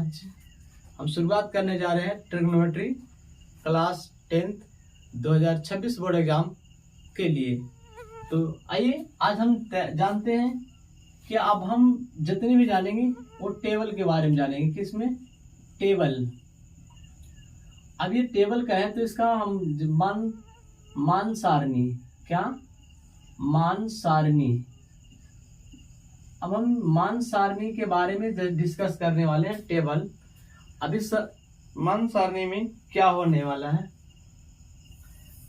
आज हम शुरुआत करने जा रहे हैं trigonometry class 10th 2026 board exam के लिए। तो आइए आज हम जानते हैं कि अब हम जितने भी जानेंगे वो टेबल के बारे में जानेंगे। किसमें? टेबल। अब ये टेबल का है तो इसका हम मान सारणी, क्या? मान सारणी। अब हम मान सारणी के बारे में डिस्कस करने वाले हैं। टेबल। अब इस मान सारणी में क्या होने वाला है,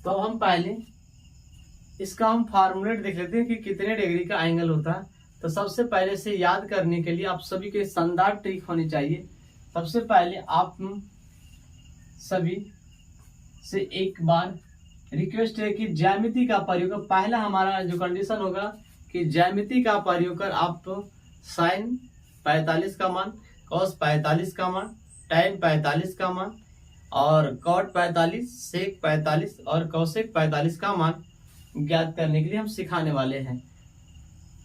तो हम पहले इसका हम फार्मूलेट देख लेते हैं कि कितने डिग्री का एंगल होता है। तो सबसे पहले से याद करने के लिए आप सभी के शानदार ट्रिक होनी चाहिए। सबसे पहले आप सभी से एक बार रिक्वेस्ट है कि ज्यामिति का प्रयोग कर। पहला हमारा जो कंडीशन होगा कि ज्यामिति का प्रयोग कर आप साइन 45 का मान, कॉस 45 का मान, tan 45 का मान और कॉट 45, सेक 45 और कौसेक 45 का मान ज्ञात करने के लिए हम सिखाने वाले हैं।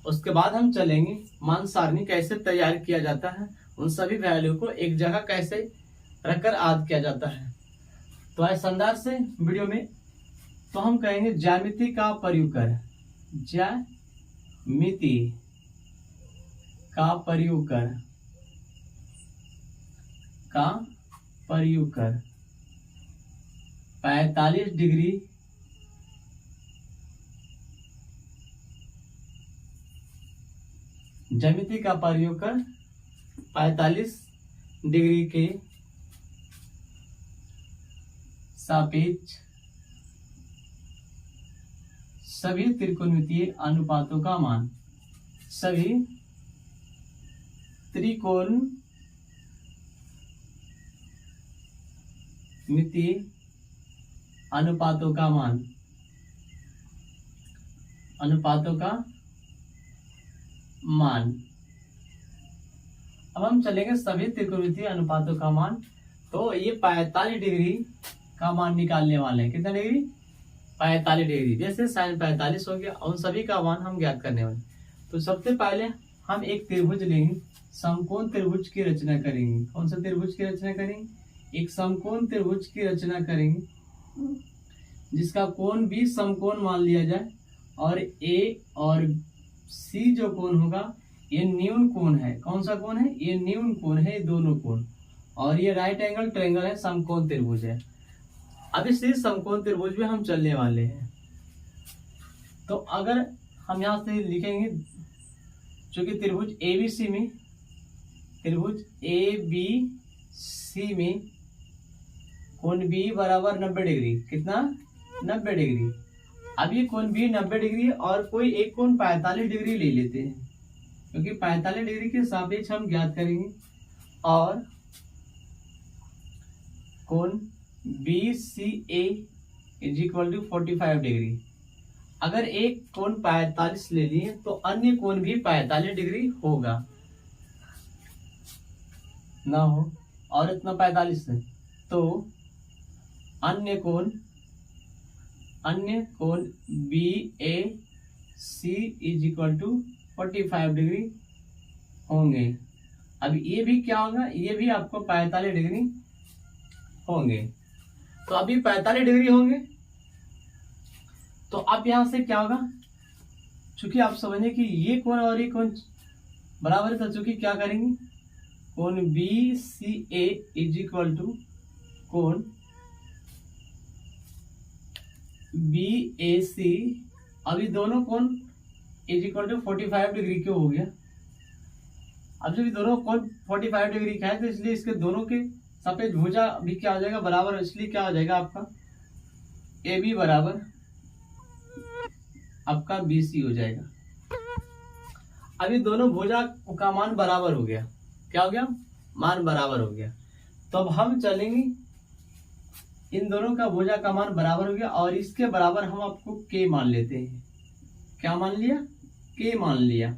उसके बाद हम चलेंगे मान सारणी कैसे तैयार किया जाता है, उन सभी वैल्यू को एक जगह कैसे रखकर याद किया जाता है। तो आए शानदार से वीडियो में तो हम कहेंगे ज्यामिति का प्रयोग कर। ज्यामिति का प्रयोग कर 45 डिग्री ज्यामिति का प्रयोग कर 45 डिग्री के सापेक्ष सभी त्रिकोणमितीय अनुपातों का मान। सभी त्रिकोणमितीय अनुपातों का मान। अब हम चलेंगे सभी त्रिकोणमितीय अनुपातों का मान। तो ये 45 डिग्री का मान निकालने वाले हैं। कितना डिग्री? 45 डिग्री। जैसे साइन 45 हो गया, उन सभी का मान हम ज्ञात करने वाले। तो सबसे पहले हम एक त्रिभुज लेंगे, समकोण त्रिभुज की रचना करेंगे। कौन सा त्रिभुज की रचना करेंगे? एक समकोण त्रिभुज की रचना करेंगे जिसका कोण भी समकोण मान लिया जाए और ए और सी जो कोण होगा ये न्यून कोण है। कौन सा कोण है? ये न्यून कोण है, दोनों कोण। और ये राइट एंगल ट्रायंगल है, समकोण त्रिभुज है। अब इस समकोण त्रिभुज में हम चलने वाले हैं। तो अगर हम यहाँ से लिखेंगे, चूंकि त्रिभुज ABC में कोण B बराबर 90 डिग्री। कितना? 90 डिग्री। अब ये कोण B 90 डिग्री और कोई एक कोण 45 डिग्री ले लेते हैं, क्योंकि 45 डिग्री के सापेक्ष हम ज्ञात करेंगे। और कोण BCA = 45 डिग्री। अगर एक कोण 45 ले लिए तो अन्य कोण भी 45 डिग्री होगा ना हो, और इतना 45 है तो अन्य कोण BAC = 45 डिग्री होंगे। अब ये भी क्या होगा? ये भी आपको 45 डिग्री होंगे। तो अभी 45 डिग्री होंगे। तो अब यहां से क्या होगा? चूंकि आप समझे कि ये कोण और ये कोण बराबर है, तो चूंकि क्या करेंगे, कोण BCA = कोण BAC। अभी दोनों कोण = 45 डिग्री के हो गया। अब जब दोनों कोण 45 डिग्री का है तो इसलिए इसके दोनों के सापेक्ष भुजा भी क्या हो जाएगा? बराबर। इसलिए क्या हो जाएगा आपका AB बराबर आपका BC हो जाएगा। अभी दोनों भुजा का मान बराबर हो गया। क्या हो गया? मान बराबर हो गया। तो अब हम चलेंगे, इन दोनों का भुजा का मान बराबर हो गया और इसके बराबर हम आपको K मान लेते हैं। क्या मान लिया? K मान लिया।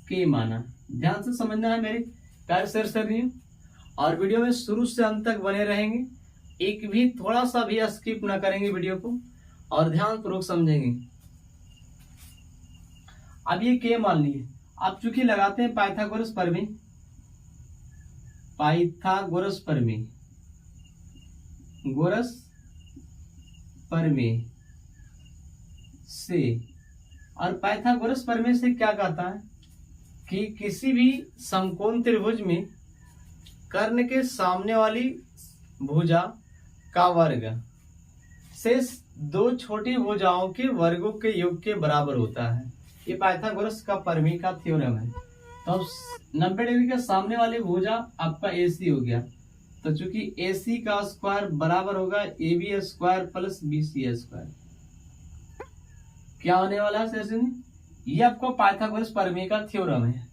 K माना। ध्यान से समझना है मेरे प्यारे शेयर कर रही हूँ, और वीडियो में शुरू से अंत तक बने रहेंगे। एक भी थोड़ा सा भी स्किप ना करेंगे वीडियो को, और ध्यान पूर्वक समझेंगे। अब ये K मान लिए। आप चूंकि लगाते हैं पाइथागोरस पर भी, पाइथागोरस प्रमेय, गोरस प्रमेय से। और पाइथागोरस प्रमेय से क्या कहता है कि किसी भी समकोण त्रिभुज में कर्ण के सामने वाली भुजा का वर्ग शेष दो छोटी भुजाओं के वर्गों के योग के बराबर होता है। ये पाइथागोरस का प्रमेय का थ्योरम है। तो अब 90 डिग्री के सामने वाली भुजा आपका AC हो गया, तो चूंकि AC का स्क्वायर बराबर होगा AB square plus BC square. क्या होने वाला है सेशन? ये आपको पाइथागोरस प्रमेय का थ्योरम है।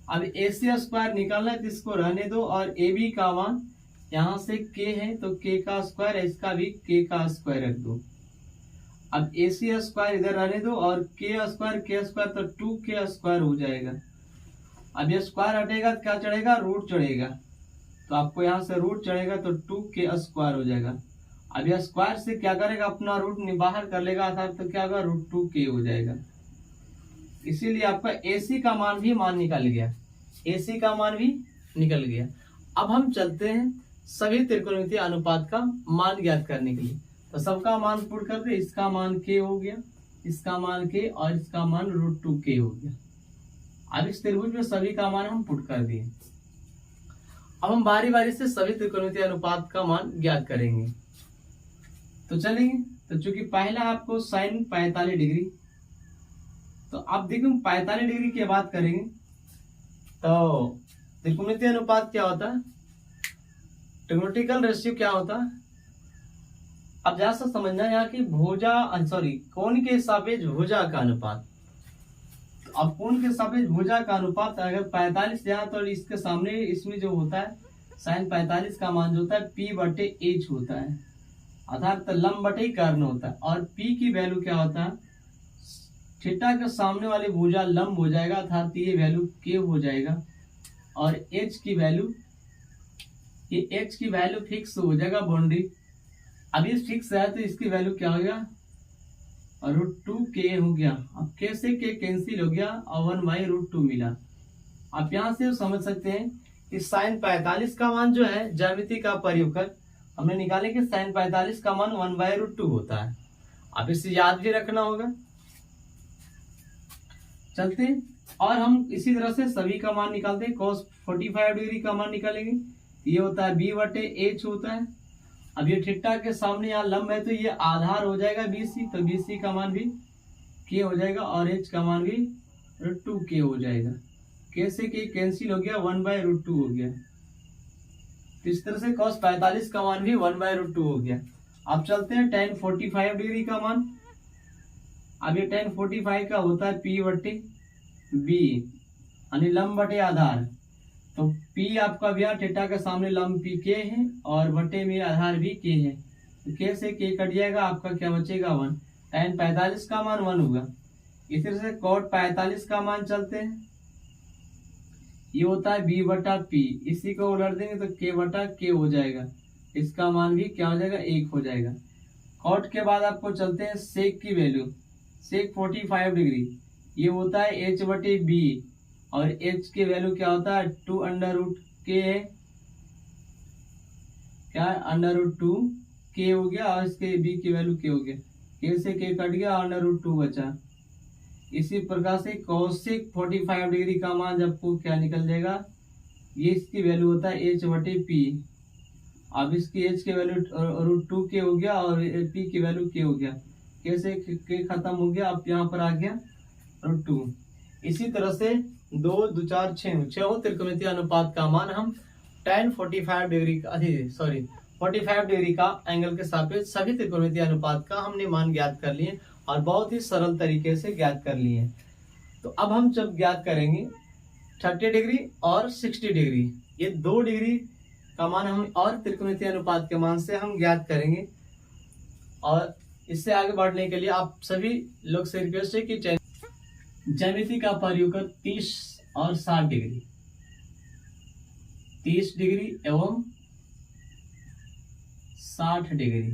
अब AC स्क्वायर निकालना है तो इसको रहने दो, और AB का मान यहाँ से K है तो K का स्क्वायर, इसका भी K का स्क्वायर रख दो। अब AC स्क्वायर इधर रहने दो और K स्क्वायर तो 2K स्क्वायर हो जाएगा। अब ये स्क्वायर हटेगा तो क्या चढ़ेगा? रूट चढ़ेगा। तो आपको यहाँ से रूट चढ़ेगा तो 2K स्क्वायर हो जाएगा। अब यह स्क्वायर से क्या करेगा? अपना रूट बाहर कर लेगा, अर्थात तो क्या होगा? √2K हो जाएगा। इसीलिए आपका AC का मान भी निकल गया, AC का मान भी निकल गया। अब हम चलते हैं सभी त्रिकोणमितीय अनुपात का मान ज्ञात करने के लिए। तो सबका मान पुट करते, इसका मान K हो गया, इसका मान K और इसका मान √2K हो गया। अब इस त्रिभुज में सभी का मान हम पुट कर दिए। अब हम बारी बारी से सभी त्रिकोणमितीय अनुपात का मान ज्ञात करेंगे। तो चलेंगे। तो चूंकि पहला आपको sin 45 डिग्री, तो आप देखो 45 डिग्री की बात करेंगे तो त्रिकोणमितीय अनुपात क्या होता है? ट्रिग्नोमेट्रिकल रेशियो क्या होता है? अब जरा सा समझना यहाँ की कोण के सापेक्ष भुजा का अनुपात। तो अब कोण के सापेक्ष भुजा का अनुपात अगर 45 यहाँ तो इसके सामने इसमें जो होता है sin 45 का मान जो होता है P/H होता है, अर्थात लंब बटे कर्ण होता है। और P की वैल्यू क्या होता है? थीटा के सामने वाली भुजा लंब हो जाएगा, अर्थात ये वैल्यू K हो जाएगा। और H की वैल्यू, ये H की वैल्यू फिक्स हो जाएगा बाउंड्री। अब ये फिक्स है तो इसकी वैल्यू क्या हो गया? √2K हो गया। अब K से K कैंसिल हो गया और 1/√2 मिला। आप यहाँ से समझ सकते हैं कि sin 45 का मान जो है ज्यामिति का प्रयोग कर हमने निकाले कि sin 45 का मान 1/√2 होता है। अब इसे याद भी रखना होगा। चलते हैं और हम इसी तरह से सभी का मान निकालते हैं। cos 45 डिग्री का मान निकालेंगे, ये होता है B/H होता है। अब ये थीटा के सामने यहाँ लंब है तो ये आधार हो जाएगा BC, तो BC का मान भी K हो जाएगा और H का मान भी √2K हो जाएगा। K से K कैंसिल हो गया, 1/√2 हो गया। तो इस तरह से cos 45 का मान भी 1/√2 हो गया। अब चलते हैं tan 45 डिग्री का मान। अब ये tan 45 का होता है P/B, यानी लंब बटे आधार। तो P आपका भैया थीटा के सामने लंब PK है और बटे में आधार भी K है, तो K से K कट जाएगा, आपका क्या बचेगा? 1। tan 45 का मान 1 होगा। इसी तरह से cot 45 का मान चलते हैं, ये होता है B/P, इसी को उलट देंगे तो K/K हो जाएगा, इसका मान भी क्या हो जाएगा? 1 हो जाएगा। cot के बाद आपको चलते हैं sec की वैल्यू, sec 45 डिग्री, ये होता है H/B और H की वैल्यू क्या होता है? 2√K है, क्या √2K हो गया और इसके B की वैल्यू K हो गया। K से K कट गया और √2 बचा। इसी प्रकार से cosec 45 डिग्री का मान जब को क्या निकल जाएगा? ये इसकी वैल्यू होता है H/P। अब इसकी H की वैल्यू √2K हो गया और P की वैल्यू K हो गया। K से K खत्म हो गया, अब यहाँ पर आ गया √2। इसी तरह से 2, 2, 4, 6 त्रिकोणमितीय अनुपात का मान हम tan 45 डिग्री का 45 डिग्री का एंगल के सापेक्ष सभी त्रिकोणमितीय अनुपात का हमने मान ज्ञात कर लिए और बहुत ही सरल तरीके से ज्ञात कर लिए। तो अब हम जब ज्ञात करेंगे 30 डिग्री और 60 डिग्री, ये 2 डिग्री का मान हम और त्रिकोणमितीय अनुपात के मान से हम ज्ञात करेंगे। और इससे आगे बढ़ने के लिए आप सभी लोग से रिक्वेस्ट है कि ज्यामिति का प्रयोग कर 30 और 60 डिग्री, 30 डिग्री एवं 60 डिग्री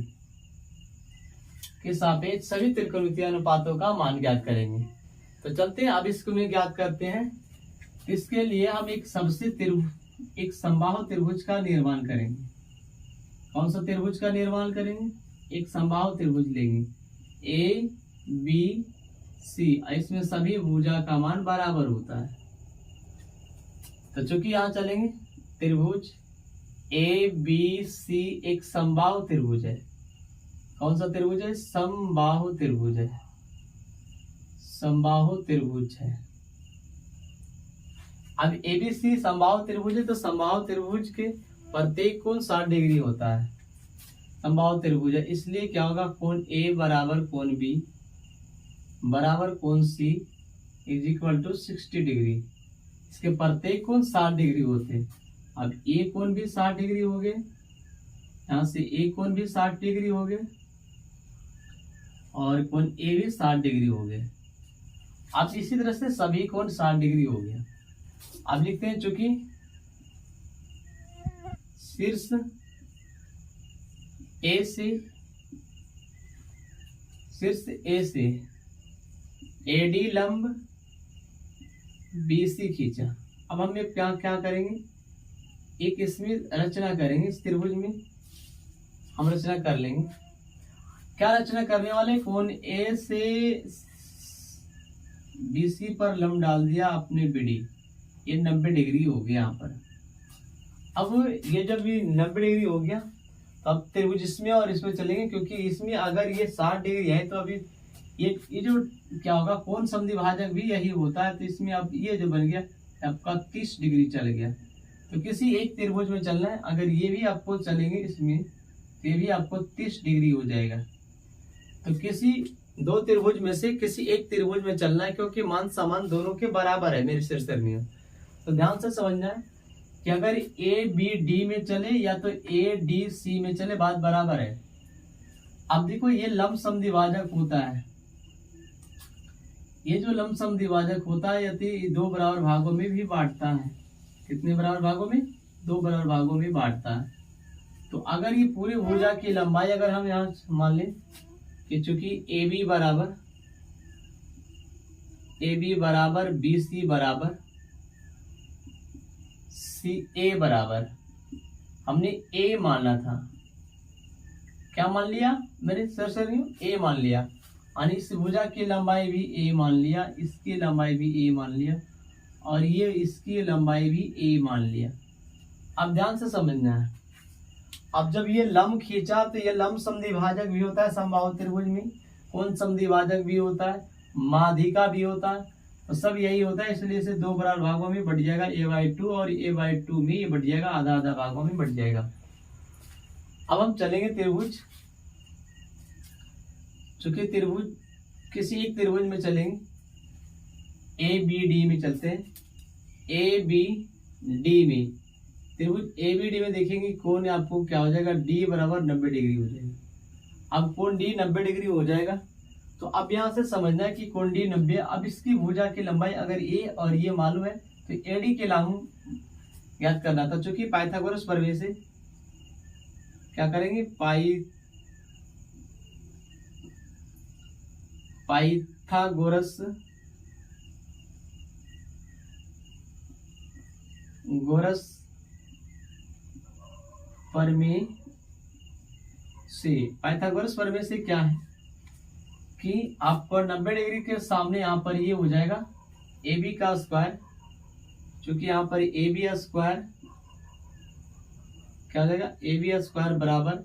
के सापेक्ष सभी त्रिकोणमितीय अनुपातों का मान ज्ञात करेंगे। तो चलते हैं अब इसको में ज्ञात करते हैं। इसके लिए हम एक सबसे एक समबाहु त्रिभुज का निर्माण करेंगे। कौन सा त्रिभुज का निर्माण करेंगे? एक समबाहु त्रिभुज लेंगे ए बी सी, इसमें सभी भुजा का मान बराबर होता है। तो चूंकि यहाँ चलेंगे त्रिभुज ए बी सी एक समबाहु त्रिभुज है। कौन सा त्रिभुज है? समबाहु त्रिभुज है, समबाहु त्रिभुज है। अब एबीसी समबाहु त्रिभुज है, तो समबाहु त्रिभुज के प्रत्येक कोण 60 डिग्री होता है। समबाहु त्रिभुज है, इसलिए क्या होगा? कोण ए बराबर कोण बी बराबर कोण सी इज इक्वल टू 60 डिग्री। इसके प्रत्येक कोण 60 डिग्री होते हैं। अब ए कोण भी 60 डिग्री हो गए, यहाँ से ए कोण भी 60 डिग्री हो गए और कोण ए भी 60 डिग्री हो गए। अब इसी तरह से सभी कोण 60 डिग्री हो गया। अब लिखते हैं चूंकि शीर्ष ए से एडी लंब बीसी खींचा। अब हम क्या क्या करेंगे? एक इसमें रचना करेंगे, इस त्रिभुज में हम रचना कर लेंगे। क्या रचना करने वाले? कोण ए से बीसी पर लंब डाल दिया अपने बीडी, ये 90 डिग्री हो गया यहाँ पर। अब ये जब ये 90 डिग्री हो गया तो अब त्रिभुज इसमें और इसमें चलेंगे, क्योंकि इसमें अगर ये 60 डिग्री है तो अभी ये जो क्या होगा? कोण समद्विभाजक भी यही होता है। तो इसमें अब ये जो बन गया आपका 30 डिग्री चल गया। तो किसी एक त्रिभुज में चलना है, अगर ये भी आपको चलेंगे इसमें तो ये भी आपको 30 डिग्री हो जाएगा। तो किसी दो त्रिभुज में से किसी एक त्रिभुज में चलना है, क्योंकि मान समान दोनों के बराबर है मेरे शीर्षक। तो ध्यान से समझना है कि अगर ए बी डी में चले या तो ए डी सी में चले, बात बराबर है। अब देखो ये लंब समद्विभाजक होता है, ये जो लंब समद्विभाजक होता है यदि 2 बराबर भागों में भी बांटता है। कितने बराबर भागों में? 2 बराबर भागों में बांटता है। तो अगर ये पूरी भुजा की लंबाई अगर हम यहाँ मान लें कि चूंकि ए बी बराबर बी सी बराबर सी ए बराबर, हमने ए माना था, क्या मान लिया मेरे सर ए मान लिया, यानी इस भुजा की लंबाई भी ए मान लिया, इसकी लंबाई भी ए मान लिया और ये इसकी लंबाई भी ए मान लिया। अब ध्यान से समझना है, अब जब ये लंब खींचा तो ये लंब समद्विभाजक भी होता है समबाहु त्रिभुज में, कोण समद्विभाजक भी होता है, माध्यिका भी होता है, तो सब यही होता है। इसलिए इसे 2 बराबर भागों में बढ़ जाएगा a/2 और a/2 में ये बढ़ जाएगा, आधा आधा भागों में बढ़ जाएगा। अब हम चलेंगे त्रिभुज, चूंकि त्रिभुज किसी एक त्रिभुज में चलेंगे, ए बी डी में चलते हैं। ए बी डी में त्रिभुज ए बी डी में देखेंगे कोण आपको क्या हो जाएगा? डी बराबर 90 डिग्री हो जाएगा। अब कोण डी 90 डिग्री हो जाएगा, तो अब यहाँ से समझना है कि कोण डी 90। अब इसकी भुजा की लंबाई अगर ए और ये मालूम है तो एडी के लंब याद करना था। चूंकि पाइथागोरस प्रमेय से क्या करेंगे? पाइथागोरस प्रमेय से, पाइथागोरस प्रमेय से क्या है कि आपको 90 डिग्री के सामने यहाँ पर ये हो जाएगा ए बी का स्क्वायर, चूंकि यहाँ पर ए बी स्क्वायर क्या हो जाएगा? ए बी स्क्वायर बराबर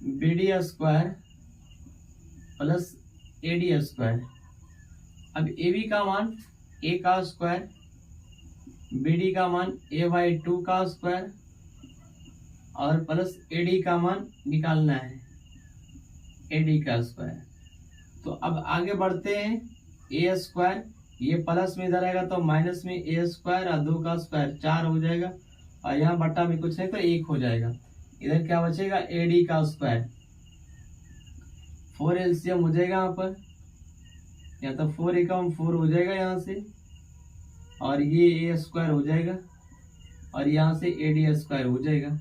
B D square plus A D square. अब ए बी का मान ए का स्क्वायर, बी डी का मान a/2 का स्क्वायर और प्लस ए डी का मान निकालना है, ए डी का स्क्वायर। तो अब आगे बढ़ते हैं, ए स्क्वायर ये प्लस में इधर आएगा तो माइनस में ए स्क्वायर और 2 का स्क्वायर 4 हो जाएगा और यहाँ बट्टा में कुछ नहीं तो 1 हो जाएगा। इधर क्या बचेगा? ए डी का स्क्वायर, 4 एलसीएम हो जाएगा यहाँ पर, या तो 4 एकम 4 हो जाएगा यहाँ से और ये ए स्क्वायर हो जाएगा और यहाँ से ए डी स्क्वायर हो जाएगा।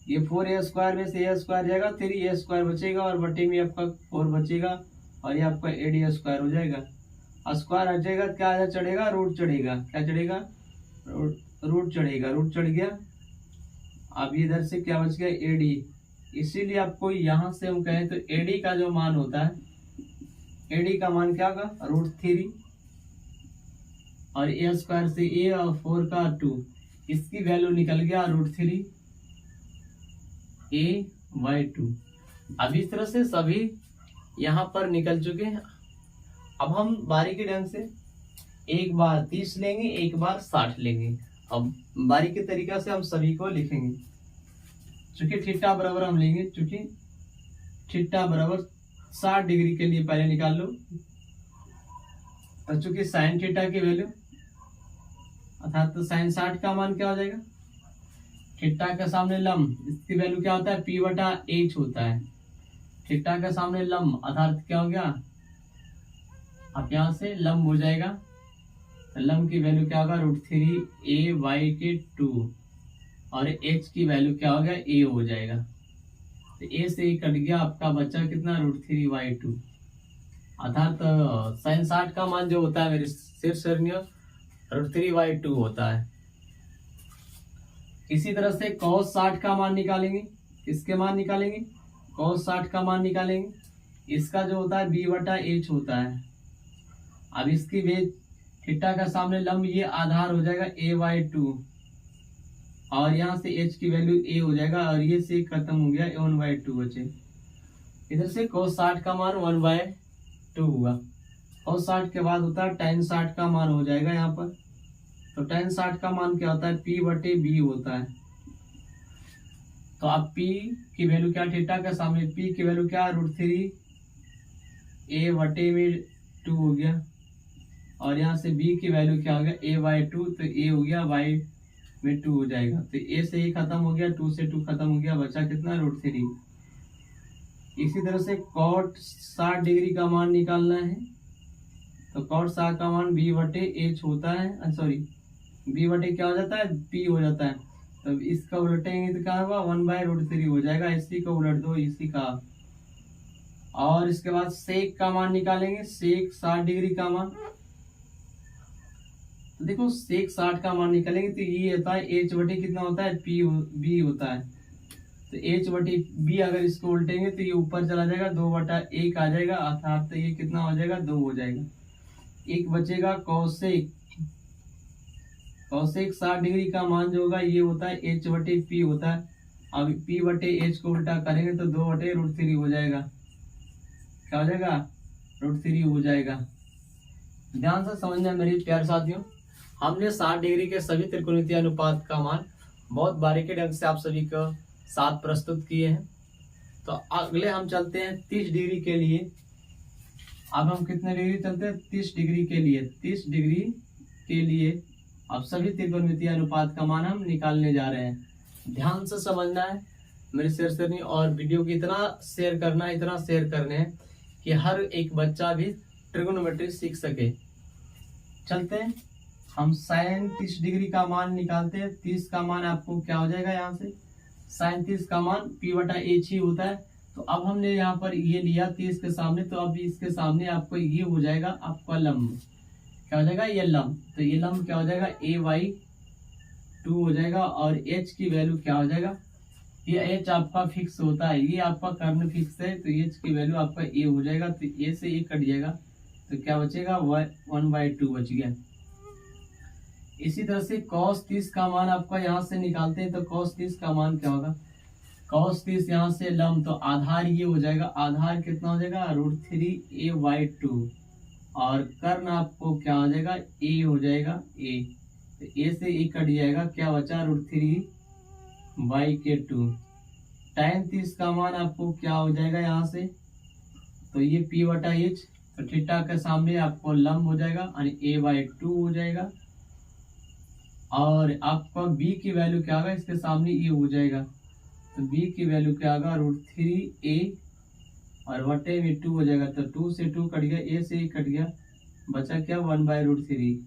ये 4a स्क्वायर में से a स्क्वायर जाएगा, 3a स्क्वायर बचेगा और बटे में आपका 4 बचेगा और ये आपका ad स्क्वायर हो जाएगा। स्क्वायर हट जाएगा, क्या चढ़ेगा? रूट चढ़ेगा। क्या चढ़ेगा? रूट चढ़ेगा, रूट चढ़ गया। अब इधर से क्या बच गया, एडी। इसीलिए आपको यहाँ से हम कहें तो एडी का जो मान होता है, एडी का मान क्या होगा, √3 और ए स्क्वायर से ए और 4 का 2, इसकी वैल्यू निकल गया √3 a/2। अब इस तरह से सभी यहाँ पर निकल चुके हैं। अब हम बारीकी ढंग से एक बार 30 लेंगे, एक बार 60 लेंगे। अब बारीकी तरीका से हम सभी को लिखेंगे। चूंकि थीटा बराबर हम लेंगे, चूंकि थीटा बराबर 60 डिग्री के लिए पहले निकाल लो। और चूंकि साइन थीटा की वैल्यू अर्थात तो साइन 60 का मान क्या हो जाएगा, थीटा के सामने लंब, इसकी वैल्यू क्या होता है, p/h होता है। थीटा के सामने लंब अर्थात क्या हो गया, अब यहाँ से लंब हो जाएगा, तो लंब की वैल्यू क्या होगा, √3a/2 और h की वैल्यू क्या हो गया, a हो जाएगा। तो a से कट गया, आपका बच्चा कितना, √3/2 अर्थात साइन 60 का मान जो होता है मेरे शीर्षर्णीय √3/2 होता है। इसी तरह से cos 60 का मान निकालेंगे। किसके मान निकालेंगे, cos 60 का मान निकालेंगे। इसका जो होता है b/h होता है। अब इसकी बेज थीटा का सामने लंब, ये आधार हो जाएगा a/2 और यहाँ से h की वैल्यू a हो जाएगा और ये से खत्म हो गया, 1/2 बचे। इधर से cos 60 का मान 1/2 हुआ। cos 60 के बाद होता है tan 60 का मान हो जाएगा यहाँ पर। तो tan 60 का मान क्या होता है, p/b होता है। तो अब p की वैल्यू क्या, थीटा के सामने p की वैल्यू क्या, √3 a/2 हो गया और यहाँ से b की वैल्यू क्या हो गया, a/2, तो a हो गया y/2 हो जाएगा। तो a से a खत्म हो गया, 2 से 2 खत्म हो गया, बचा कितना, √3। इसी तरह से cot 60 डिग्री का मान निकालना है। तो cot 60 का मान b/h होता है, सॉरी b/ क्या हो जाता है, p हो जाता है। तो इसका उलटेंगे तो क्या होगा, 1/√3 हो जाएगा। इसी को उलट दो, इसी का। और इसके बाद सेक का मान निकालेंगे, सेक 60 डिग्री का मान। तो देखो सेक 60 का मान निकालेंगे तो ये होता है h/, कितना होता है, b होता है। तो h/b अगर इसको उल्टेंगे तो ये ऊपर चला जाएगा, 2/1 आ जाएगा अर्थात तो ये कितना हो जाएगा, 2 हो जाएगा। एक बचेगा कौशिक। कौशिक 60 डिग्री का मान जो होगा ये होता है h/p होता है। अब p/h को उल्टा करेंगे तो 2/√3 हो जाएगा। क्या हो जाएगा, √3 हो जाएगा। ध्यान से समझना मेरे प्यारे साथियों, हमने 60 डिग्री के सभी त्रिकोणमितीय अनुपात का मान बहुत बारीकी ढंग से आप सभी को साथ प्रस्तुत किए हैं। तो अगले हम चलते हैं 30 डिग्री के लिए। अब हम कितने डिग्री चलते हैं, 30 डिग्री के लिए। 30 डिग्री के लिए अब सभी त्रिकोणमितीय अनुपात का मान हम निकालने जा रहे हैं। ध्यान से समझना है मेरे शेयर और वीडियो को इतना शेयर करना है, इतना शेयर करने हैं कि हर एक बच्चा भी ट्रिगोनोमेट्री सीख सके। चलते हैं हम साइन 30 डिग्री का मान निकालते हैं। 30 का मान आपको क्या हो जाएगा, यहाँ से साइन 30 का मान p/h ही होता है। तो अब हमने यहाँ पर ये लिया 30 के सामने, तो अब इसके सामने आपको ये हो जाएगा आपका लंब। क्या हो जाएगा, ये लंब। तो ये लंब क्या हो जाएगा, a/2 हो जाएगा और h की वैल्यू क्या हो जाएगा, ये h आपका फिक्स होता है, ये आपका कर्ण फिक्स है, तो h की वैल्यू आपका a हो जाएगा। तो a से a कट जाएगा तो क्या बचेगा, 1/2 बच गया। इसी तरह से cos 30 का मान आपका यहाँ से निकालते हैं। तो cos 30 का मान क्या होगा, cos 30 यहाँ से लंब, तो आधार ये हो जाएगा, आधार कितना हो जाएगा, √3a/2 और कर्ण आपको क्या हो जाएगा, a हो जाएगा, a। तो a से a कट जाएगा, क्या बचा, √3/2। tan 30 का मान आपको क्या हो जाएगा यहाँ से, तो ये p/h, तो थीटा के सामने आपको लंब हो जाएगा और a/2 हो जाएगा। और आपका b की वैल्यू क्या होगा, इसके सामने ये हो जाएगा, तो b की वैल्यू क्या होगा, √3a और बटे में 2 हो जाएगा। तो 2 से 2 कट गया, a से a कट गया, बचा क्या, 1/√3।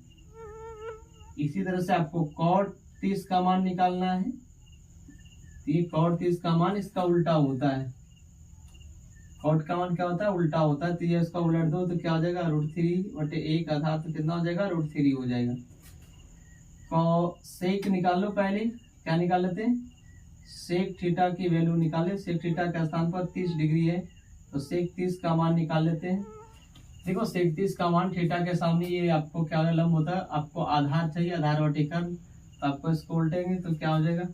इसी तरह से आपको cot 30 का मान निकालना है। तो ये cot 30 का मान इसका उल्टा होता है। cot का मान क्या होता है, उल्टा होता है। तो ये इसका उलट दो तो क्या हो जाएगा, √3/1 अर्थात तो कितना हो जाएगा, √3 हो जाएगा। सेक निकालो। पहले क्या निकाल लेते हैं, सेक थीटा की वैल्यू निकाले। सेक थीटा के स्थान पर 30 डिग्री है तो सेक 30 का मान निकाल लेते हैं। देखो सेक 30 का मान थीटा के सामने ये आपको क्या लंब होता है, आपको आधार चाहिए, आधार वर्टिकल, तो आपको इसको उल्टेंगे तो क्या हो जाएगा,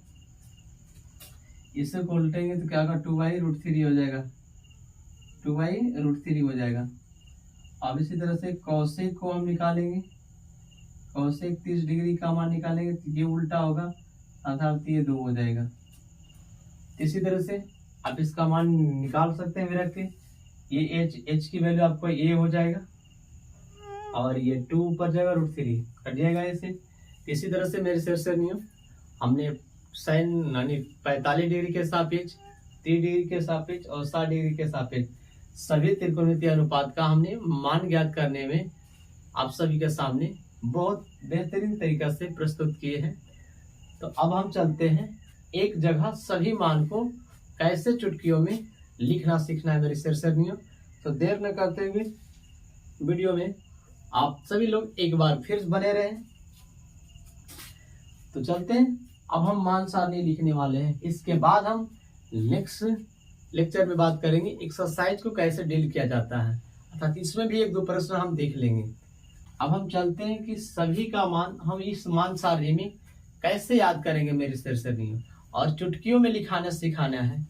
इसे को उल्टेंगे तो क्या होगा, 2/√3 हो जाएगा, 2/√3 हो जाएगा। अब इसी तरह से कौशिक को हम निकालेंगे, कौशिक 30 डिग्री का मान निकालेंगे तो ये उल्टा होगा अर्थात ये 2 हो जाएगा। इसी तरह से आप इसका मान निकाल सकते हैं रख के, ये h की वैल्यू आपको a हो जाएगा और ये 2 ऊपर जाएगा, √3 कट जाएगा ऐसे। इसी तरह से मेरे सिर से नियम हमने साइन यानी 45 डिग्री के सापेक्ष, 30 डिग्री के सापेक्ष और 60 डिग्री के सापेक्ष सभी त्रिकोणमितीय अनुपात का हमने मान ज्ञात करने में आप सभी के सामने बहुत बेहतरीन तरीका से प्रस्तुत किए हैं। तो अब हम चलते हैं एक जगह सभी मान को कैसे चुटकियों में लिखना सीखना है मेरे सिरसरनियों। तो देर न करते हुए वीडियो में आप सभी लोग एक बार फिर बने रहें। तो चलते हैं, अब हम मान सारणी लिखने वाले हैं। इसके बाद हम नेक्स्ट लेक्चर में बात करेंगे एक्सरसाइज को कैसे डील किया जाता है, अर्थात इसमें भी 1-2 प्रश्न हम देख लेंगे। अब हम चलते हैं कि सभी का मान हम इस मान सारणी में कैसे याद करेंगे मेरे सिरसरनियों, और चुटकियों में लिखाना सिखाना है।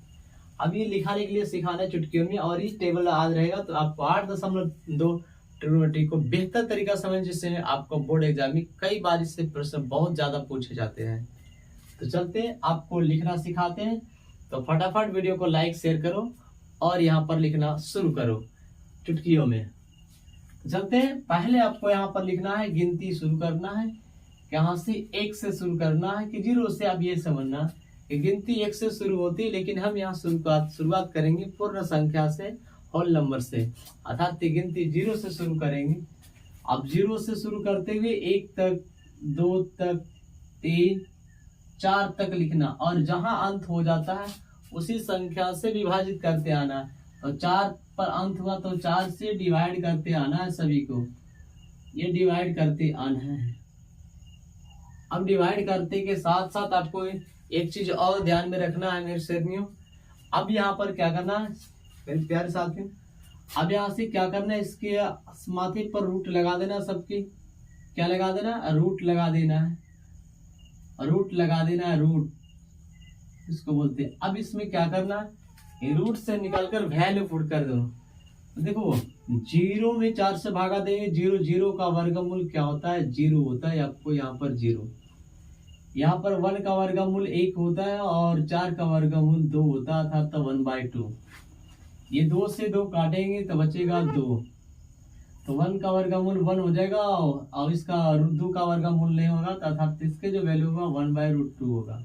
अब ये लिखाने के लिए सिखाना है चुटकियों में, और ये टेबल याद रहेगा तो आपको 8.2 ट्रिग्नोमेट्री को बेहतर तरीका समझ, जिससे आपको बोर्ड एग्जाम में कई बार इससे प्रश्न बहुत ज्यादा पूछे जाते हैं। तो चलते हैं, आपको लिखना सिखाते हैं। तो फटाफट वीडियो को लाइक शेयर करो और यहाँ पर लिखना शुरू करो चुटकियों में। चलते हैं, पहले आपको यहाँ पर लिखना है, गिनती शुरू करना है, यहाँ से 1 से शुरू करना है कि 0 से। आप ये समझना कि गिनती 1 से शुरू होती है, लेकिन हम यहाँ शुरुआत करेंगे पूर्ण संख्या से, होल नंबर से, अर्थात गिनती 0 से शुरू करेंगे। अब 0 से शुरू करते हुए 1 तक, 2 तक, 3, 4 तक लिखना, और जहां अंत हो जाता है उसी संख्या से विभाजित करते आना। तो 4 पर अंत हुआ तो 4 से डिवाइड करते आना है सभी को, ये डिवाइड करते आना है। अब डिवाइड करते के साथ साथ आपको एक चीज और ध्यान में रखना है मेरे श्रेणियों। अब यहाँ पर क्या करना है मेरे प्यारे साथियों, अब यहाँ से क्या करना है, इसके माथे पर रूट लगा देना, सबके क्या लगा देना, रूट लगा देना है, रूट लगा देना है, रूट इसको बोलते हैं। अब इसमें क्या करना है, रूट से निकालकर वैल्यू पुट कर दो। देखो 0 में 4 से भागा देंगे, 0 का वर्गमूल क्या होता है, 0 होता है। आपको यहाँ पर 0, यहाँ पर 1 का वर्गमूल 1 होता है और 4 का वर्गमूल 2 होता था, तो 1/2। ये 2 से 2 काटेंगे तो बचेगा 2, तो 1 का वर्गमूल 1 हो जाएगा और इसका 2 का वर्गमूल नहीं होगा, अर्थात इसके जो वैल्यू होगा 1/√2 होगा।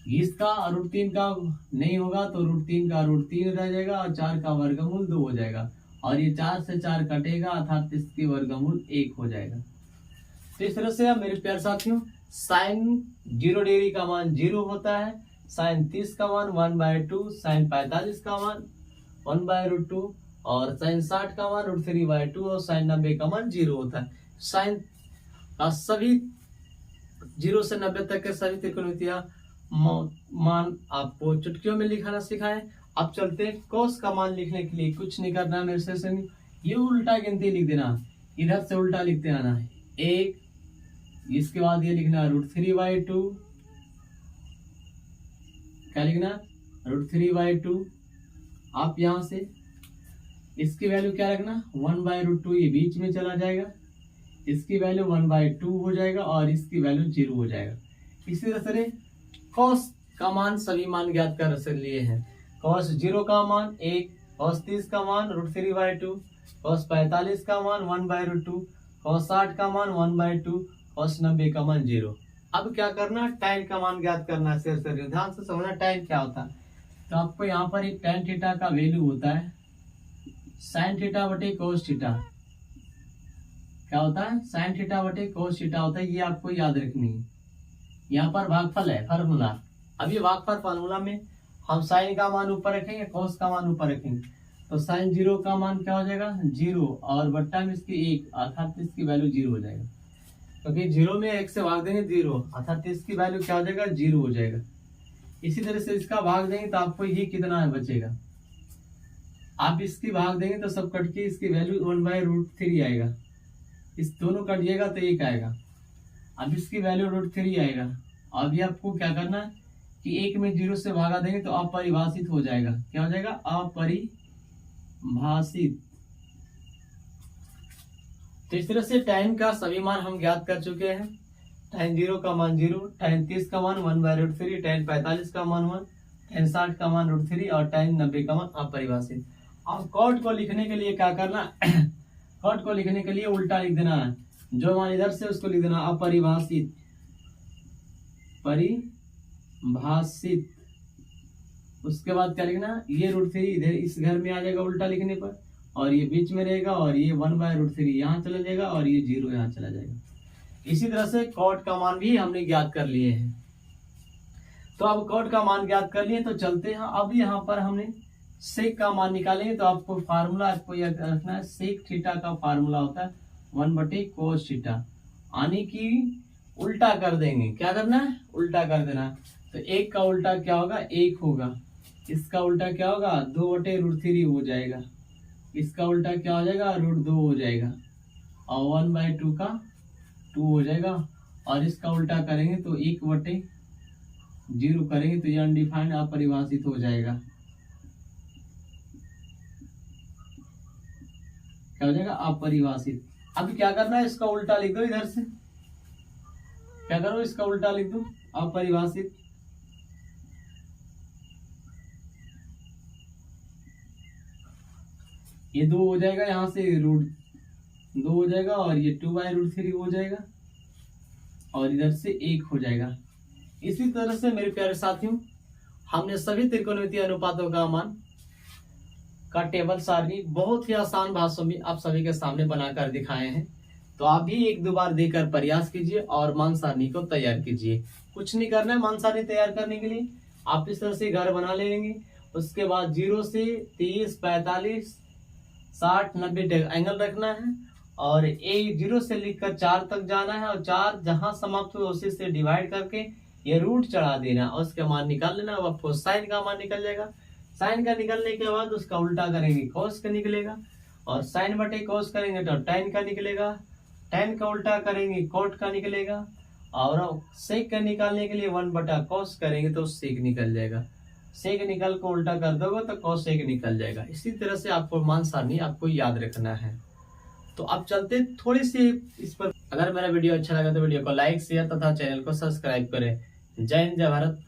इसका √3 का नहीं होगा तो √3 का √3 रह जाएगा और 4 का वर्गमूल 2 हो जाएगा, और ये 4 से 4 कटेगा, अर्थात इसके वर्गमूल 1 हो जाएगा। तो इस तरह से मेरे प्यारे साथियों, साइन 0 डिग्री का मान 0 होता है, साइन 30 का मान 1/2, साइन 45 का मान 1/√2, और साइन 60 का मान √3/2, और साइन 90 का मान 0 होता है। साइन का सभी 0 से 90 तक के सभी त्रिकोणमितीय मान आपको चुटकियों में लिखाना सिखाए। अब चलते हैं, कोस का मान लिखने के लिए कुछ नहीं करना है मेरे से, ये उल्टा गिनती लिख देना, इधर से उल्टा लिखते आना है 1, इसके बाद ये लिखना √3/2, क्या लिखना √3/2। आप यहां से इसकी वैल्यू क्या रखना 1/√2, ये बीच में चला जाएगा, इसकी वैल्यू 1/2 हो जाएगा और इसकी वैल्यू 0 हो जाएगा। इसी तरह से कॉस का मान सभी मान ज्ञात कर लिए हैं। कॉस 0 का मान 1, कॉस 30 का मान √3/2, कॉस 45 का मान 1/√2, कॉस 60 का मान 1/2, कॉस 90 का मान 0। अब क्या करना, tan का मान ज्ञात करना है। सिर ध्यान से समझना tan क्या होता है। तो आपको यहाँ पर एक tan थीटा का वैल्यू होता है sin थीटा बटे cos थीटा, क्या होता है sin थीटा बटे cos थीटा होता है, ये आपको याद रखनी है। यहाँ पर भागफल है फार्मूला। अब ये भागफल फार्मूला में हम साइन का मान ऊपर रखेंगे, cos का मान ऊपर रखेंगे, तो sin 0 का मान क्या हो जाएगा 0 और बट्टा में इसकी 1, अर्थात इसकी वैल्यू 0 हो जाएगा। क्योंकि 0 में 1 से भाग देंगे 0, अर्थात इसकी वैल्यू क्या हो जाएगा 0 हो जाएगा। इसी तरह से इसका भाग देंगे तो आपको ये कितना है बचेगा, आप इसकी भाग देंगे तो सब कट के इसकी वैल्यू 1/√3 आएगा। इस दोनों कटिएगा तो 1 आएगा। अब इसकी वैल्यू √3 आएगा। अभी आपको क्या करना है कि 1 में 0 से भागा देंगे तो अपरिभाषित हो जाएगा। क्या हो जाएगा, अपरिभाषित। तो इस तरह से tan का सभी मान हम ज्ञात कर चुके हैं। tan 0 का मान 0, tan 30 का मान 1/√3, tan 45 का मान 1, tan 60 का मान √3 और tan 90 का मान अपरिभाषित। अब कॉट को लिखने के लिए क्या करना कॉट को लिखने के लिए उल्टा लिख देना है, जो मान इधर से उसको लिख देना अपरिभाषित, परिभाषित। उसके बाद क्या लिखना, ये √3 इधर इस घर में आ जाएगा उल्टा लिखने पर, और ये बीच में रहेगा, और ये 1/√3 यहाँ चला जाएगा, और ये 0 यहाँ चला जाएगा। इसी तरह से कॉट का मान भी हमने ज्ञात कर लिए हैं। तो अब कॉट का मान ज्ञात कर लिए तो चलते हैं। अब यहाँ पर हमने सेक का मान निकालेंगे, तो आपको फार्मूला आपको याद रखना है, सेक थीटा का फार्मूला होता है 1/cos थीटा, यानी कि उल्टा कर देंगे। क्या करना है, उल्टा कर देना। तो 1 का उल्टा क्या होगा, 1 होगा। इसका उल्टा क्या होगा, 2/√3 हो जाएगा। इसका उल्टा क्या हो जाएगा, √2 हो जाएगा, और 1/2 का 2 हो जाएगा। और इसका उल्टा करेंगे तो 1/0 करेंगे तो ये अनडिफाइंड अपरिभाषित हो जाएगा। क्या हो जाएगा, अपरिभाषित। अब क्या करना है, इसका उल्टा लिख दो इधर से। क्या करो, इसका उल्टा लिख दो, अपरिभाषित। ये 2 हो जाएगा, यहाँ से √2 हो जाएगा, और ये 2/√3 हो जाएगा, और इधर से 1 हो जाएगा। इसी तरह से मेरे प्यारे साथियों, हमने सभी त्रिकोणमितीय अनुपातों का मान का टेबल सारणी बहुत ही आसान भाषा में आप सभी के सामने बनाकर दिखाए हैं। तो आप भी 1-2 बार देकर प्रयास कीजिए और मान सारणी को तैयार कीजिए। कुछ नहीं करना है, मान सारणी तैयार करने के लिए आप इस तरह से घर बना लेंगे। उसके बाद 0 से 30, 45, 60, 90 एंगल रखना है, और 0 से लिखकर 4 तक जाना है, और 4 जहां समाप्त हुए उसी से डिवाइड करके ये रूट चढ़ा देना, और उसका मान निकाल लेना। अब आपको साइन का मान निकल जाएगा। साइन का निकलने के बाद उसका उल्टा करेंगे, कॉस का निकलेगा, और साइन बटे कॉस करेंगे तो tan का निकलेगा। tan का उल्टा करेंगे कॉट का निकलेगा, और सेक का निकालने के लिए 1/cos करेंगे तो सेक निकल जाएगा। सेक निकल को उल्टा कर दोगे तो cos सेक निकल जाएगा। इसी तरह से आपको मान सारणी आपको याद रखना है। तो अब चलते थोड़ी सी इस पर। अगर मेरा वीडियो अच्छा लगा तो वीडियो को लाइक, शेयर तथा चैनल को सब्सक्राइब करें। जय हिंद, जय भारत।